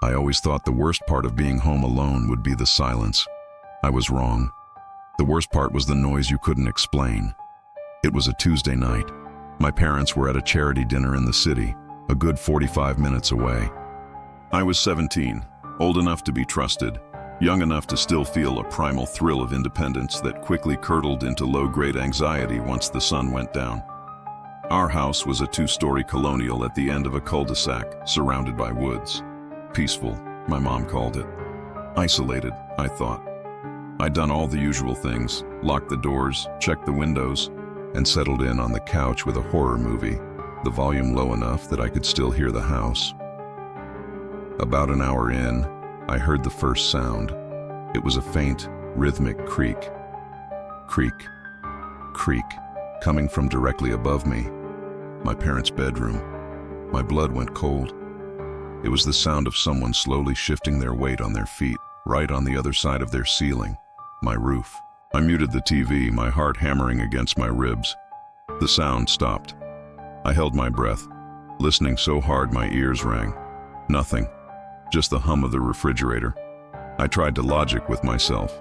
I always thought the worst part of being home alone would be the silence. I was wrong. The worst part was the noise you couldn't explain. It was a Tuesday night. My parents were at a charity dinner in the city, a good 45 minutes away. I was 17, old enough to be trusted, young enough to still feel a primal thrill of independence that quickly curdled into low-grade anxiety once the sun went down. Our house was a two-story colonial at the end of a cul-de-sac, surrounded by woods. Peaceful, my mom called it. Isolated, I thought. I'd done all the usual things, locked the doors, checked the windows, and settled in on the couch with a horror movie, the volume low enough that I could still hear the house. About an hour in, I heard the first sound. It was a faint, rhythmic creak. Creak. Creak, coming from directly above me, my parents' bedroom. My blood went cold. It was the sound of someone slowly shifting their weight on their feet, right on the other side of their ceiling, my roof. I muted the TV, my heart hammering against my ribs. The sound stopped. I held my breath, listening so hard my ears rang. Nothing, just the hum of the refrigerator. I tried to logic with myself.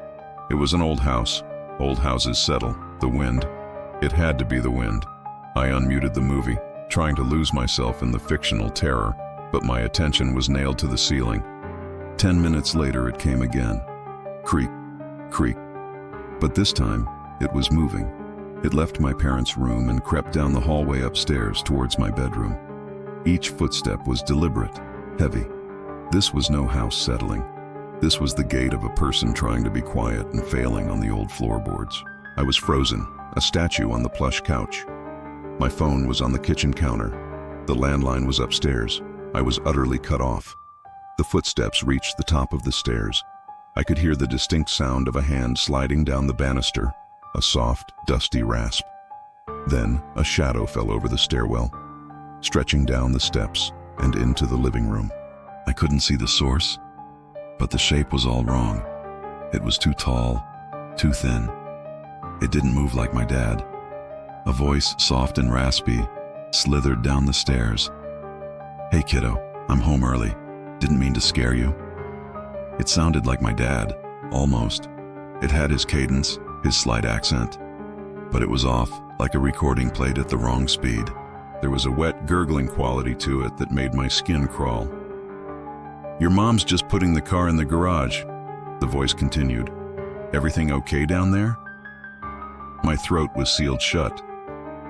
It was an old house. Old houses settle. The wind. It had to be the wind. I unmuted the movie, trying to lose myself in the fictional terror, but my attention was nailed to the ceiling. 10 minutes later it came again. Creak, creak. But this time, it was moving. It left my parents' room and crept down the hallway upstairs towards my bedroom. Each footstep was deliberate, heavy. This was no house settling. This was the gait of a person trying to be quiet and failing on the old floorboards. I was frozen, a statue on the plush couch. My phone was on the kitchen counter. The landline was upstairs. I was utterly cut off. The footsteps reached the top of the stairs. I could hear the distinct sound of a hand sliding down the banister, a soft, dusty rasp. Then a shadow fell over the stairwell, stretching down the steps and into the living room. I couldn't see the source, but the shape was all wrong. It was too tall, too thin. It didn't move like my dad. A voice, soft and raspy, slithered down the stairs. "Hey kiddo, I'm home early. Didn't mean to scare you." It sounded like my dad, almost. It had his cadence, his slight accent. But it was off, like a recording played at the wrong speed. There was a wet, gurgling quality to it that made my skin crawl. "Your mom's just putting the car in the garage," the voice continued. "Everything okay down there?" My throat was sealed shut.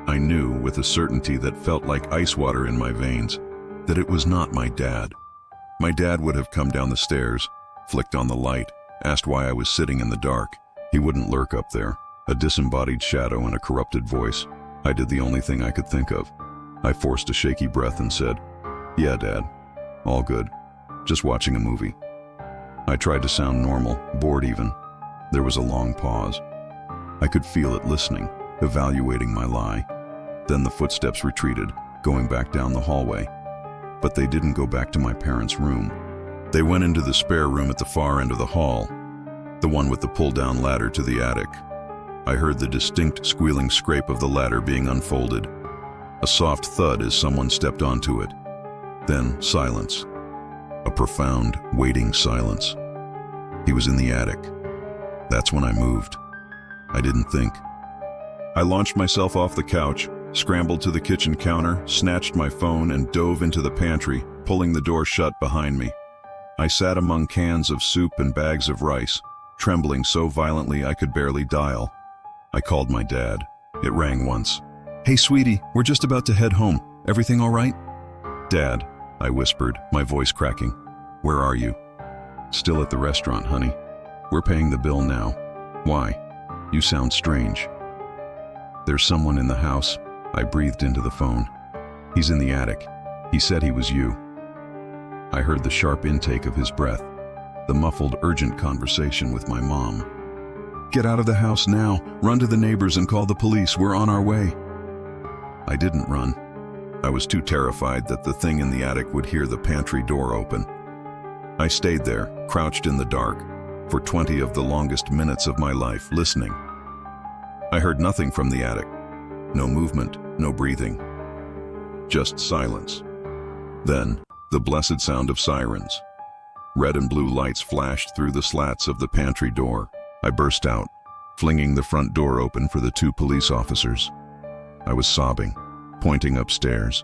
I knew, with a certainty that felt like ice water in my veins, that it was not my dad. My dad would have come down the stairs, flicked on the light, asked why I was sitting in the dark. He wouldn't lurk up there, a disembodied shadow and a corrupted voice. I did the only thing I could think of. I forced a shaky breath and said, "Yeah, Dad. All good. Just watching a movie." I tried to sound normal, bored even. There was a long pause. I could feel it listening, evaluating my lie. Then the footsteps retreated, going back down the hallway. But they didn't go back to my parents' room. They went into the spare room at the far end of the hall, the one with the pull-down ladder to the attic. I heard the distinct squealing scrape of the ladder being unfolded, a soft thud as someone stepped onto it. Then silence, a profound, waiting silence. He was in the attic. That's when I moved. I didn't think. I launched myself off the couch, scrambled to the kitchen counter, snatched my phone, and dove into the pantry, pulling the door shut behind me. I sat among cans of soup and bags of rice, trembling so violently I could barely dial. I called my dad. It rang once. "Hey, sweetie, we're just about to head home. Everything all right?" "Dad," I whispered, my voice cracking. "Where are you?" "Still at the restaurant, honey. We're paying the bill now." "Why? You sound strange." "There's someone in the house." I breathed into the phone. "He's in the attic. He said he was you." I heard the sharp intake of his breath, the muffled, urgent conversation with my mom. "Get out of the house now. Run to the neighbors and call the police. We're on our way." I didn't run. I was too terrified that the thing in the attic would hear the pantry door open. I stayed there, crouched in the dark, for 20 of the longest minutes of my life, listening. I heard nothing from the attic. No movement, no breathing. Just silence. Then, the blessed sound of sirens. Red and blue lights flashed through the slats of the pantry door. I burst out, flinging the front door open for the two police officers. I was sobbing, pointing upstairs.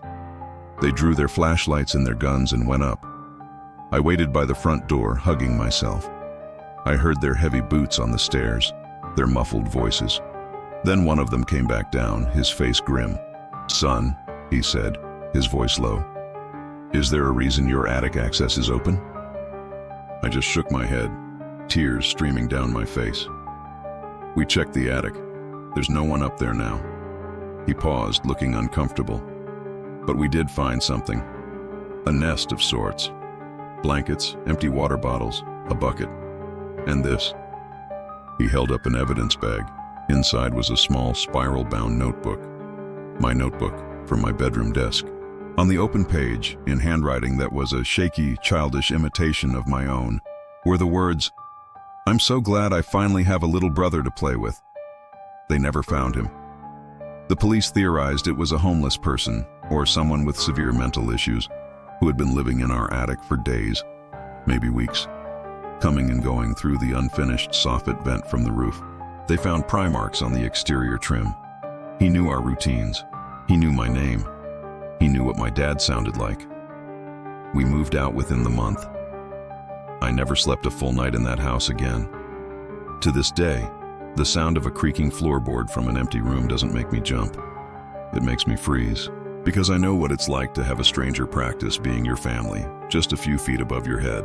They drew their flashlights and their guns and went up. I waited by the front door, hugging myself. I heard their heavy boots on the stairs, their muffled voices. Then one of them came back down, his face grim. "Son," he said, his voice low, "is there a reason your attic access is open?" I just shook my head, tears streaming down my face. "We checked the attic. There's no one up there now." He paused, looking uncomfortable. "But we did find something. A nest of sorts. Blankets, empty water bottles, a bucket. And this." He held up an evidence bag. Inside was a small spiral-bound notebook. My notebook from my bedroom desk. On the open page, in handwriting that was a shaky, childish imitation of my own, were the words, "I'm so glad I finally have a little brother to play with." They never found him. The police theorized it was a homeless person or someone with severe mental issues who had been living in our attic for days, maybe weeks, coming and going through the unfinished soffit vent from the roof. They found pry marks on the exterior trim. He knew our routines. He knew my name. He knew what my dad sounded like. We moved out within the month. I never slept a full night in that house again. To this day, the sound of a creaking floorboard from an empty room doesn't make me jump. It makes me freeze, because I know what it's like to have a stranger practice being your family, just a few feet above your head.